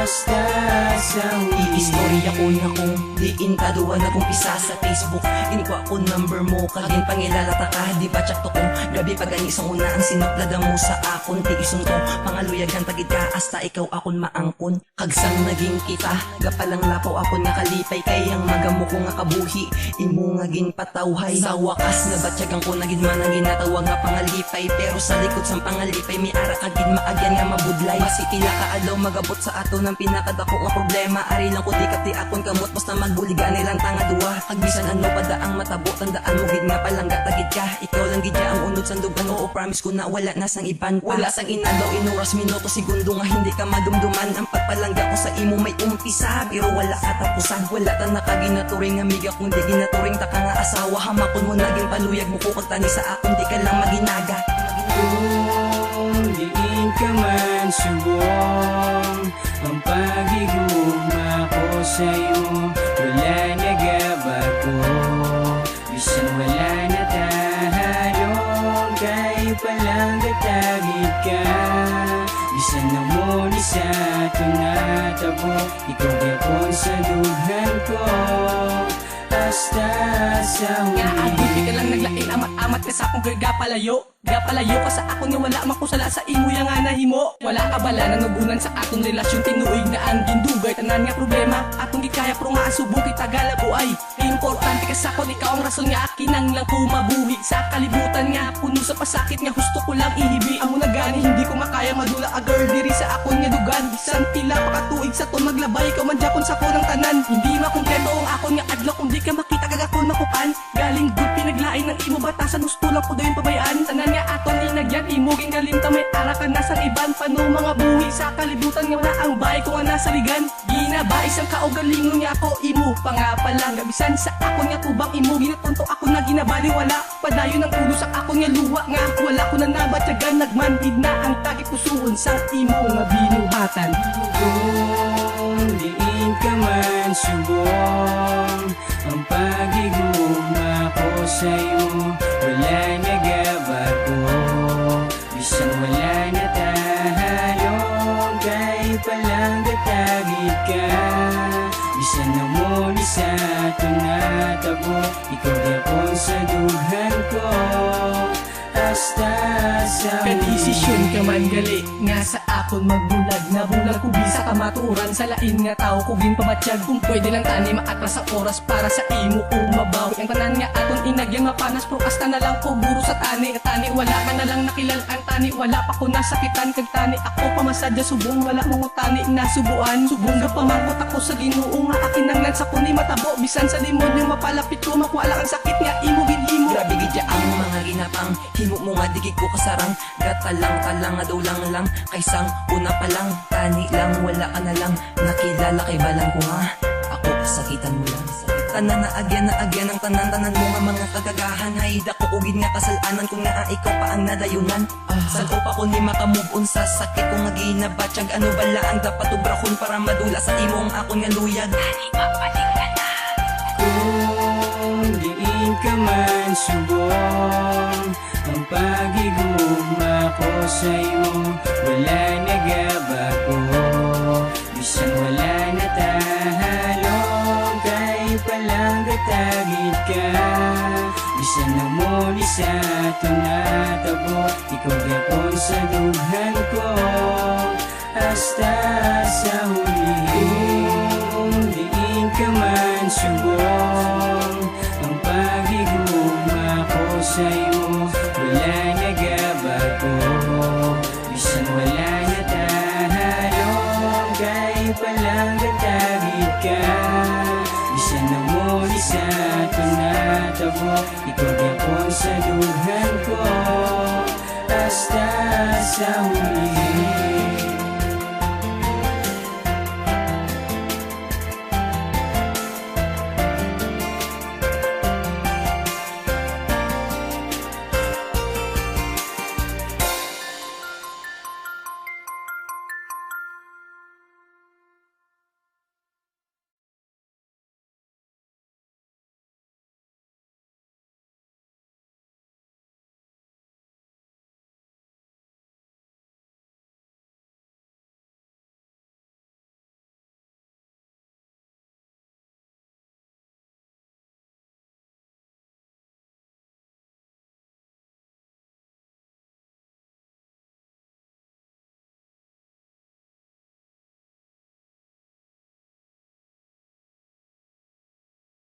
Hasta sa huli. Iistorya ko na kung diin ka duwa nag-umpisa sa Facebook. Inikwa ko number mo, kagin pangilalata ka. Di ba tsak to ko, grabe pag anisang una ang sinoplada mo sa akon. Tiison ko, pangaluyagan tagid ka, hasta ikaw akon maangkon. Kagsang naging kita, gapalang lapaw akon nga kalipay. Kayang magamo ko nga kabuhi, imo nga ginpatawhay. Sa wakas na batyagang ko nagid man ang ginatawag nga pangalipay. Pero sa likod sang pangalipay, may ara kagid maagyan nga mabudlay. Basi ila ka alaw magabot sa ato ng pinakadako nga problema. Ari lang ko di akon kamot, basta magbuligan nilang tanga duwa. Agbisan ano pada ang matabo, tandaan mo gid nga palangga tagid ka. Ikaw lang gid ang unod sandugan. Oo, promise ko na wala na sang iban pa. Wala sang inadaw, inuras, minuto, segundo nga hindi ka madumduman. Ang pagpalangga ko sa imo may umpisa, pero wala katapusan. Wala ta nakaginaturing amiga kung di ginaturing ta ka nga asawa. Hamakon mo naging paluyag mo ko pagtani sa akon, di ka lang maginaga. Kung diin ka man subong, ang pagigugma ko sa'yo wala nagabago. Bisan wala na tahalong, kayo palang gatagid ka. Bisan na mo ni sa tunatabo, ikaw gapon sa dughan ko. Hasta sa huli. Nga di ka lang naglain, amat-amat ka sa akong girl, Gapalayo ka sa akon nga wala makusala sa imo yang nga nahimo. Wala ka bala na nagunan sa aton relasyon, tinuig na ang gindugay tanan nga problema. Atong gikaya pero nga asubong kita galabuay. Importante ka sa akon, ikaw ang rason nga akin ang lang kumabuhi. Sa kalibutan nga puno sa pasakit nga gusto ko lang ihibi. Amo na gani hindi ko makaya madula a girl diri sa akon nga dugan. Bisan pila pakatuig sa ton maglabay, ikaw man japon sa konang tanan. Hindi makumpleto ang akon nga adlaw kung di ka makita kagakon makupan. Galing good pinaglain ng imo batasan, gusto lang ko dayon pabayaan. Tanan nga aton inagyan, imo gingalimta may ara ka na sa iban. Pano mga buhi sa kalibutan nga wala ang bahay ko nga nasa ligan. Ginabais ang kaugalingon nga ako, imo pangapalang gabisan sa akon nga tubang imo ginatunto ako na ginabali. Wala padayon ang ulo sa akon nga luwa nga wala ko na nabatyagan. Nagmanhid na ang tagi pusuon sa imo nga binuhatan. Kung diin ka man subong, ang pagigugma ko sa'yo wala nagabago. Bisan wala na tahalong, kayo palang gatagid ka. Bisan na mo ni sa tunatabo, ikaw gapon sa dughan ko. Hasta sa huli. Kadesisyon ka man gali nga sa akon magbulag. Nabulag ko bisa ka maturan sa lain nga tao ko ginpamatsyag. Kung pwede lang tani maatras sa oras para sa imo ko mabawi. Ang tanan nga aton inagyang mapanas pro hasta na lang ko buro sa tani. Tani wala ka na lang nakilalang tani, wala pa ko nasakitan kag tani. Ako pamasadya subong wala mong tani nasubuan. Subong ga pamakot ako sa Ginoo nga akin nang lansa ko ni matabo. Bisan sa demonyo mapalapit ko makuwala ang sakit nga imo ginhimo. Grabe gidya ang mga ginapang, himo mo nga digig ko kasarang. Gatalang ka lang nga daw lang kaysang una pa lang, tani lang wala ka na lang. Nakilala kay balang ko nga, ako sakitan mo lang. Tanan na agyan ang tanan mo nga mga kagagahan. Hayda ko ugid nga kasalanan kung nga ikaw pa ang nadayunan. Sago pa ko ni makamove on sa sakit ko nga ginabatsyag. Ano bala ang dapat ubrahon para madula sa imong akon nga luyag. Tani mapalik ka na. Kung diin ka man subong, ang pagigugma ko sa'yo wala nagabago. Bisan wala na tahalong, kayo palang gatagid ka. Bisan na mo ni sa tunatabo, ikaw gapon sa dughan ko. Hasta sa huli. Kung diin ka man subong, ang pagigugma ko sa'yo wala nagabago. Bisan wala na tahalong, kayo palang gatagid ka. Bisan na mo ni sa tunatabo, ikaw gapon sa dughan ko. Hasta sa huli.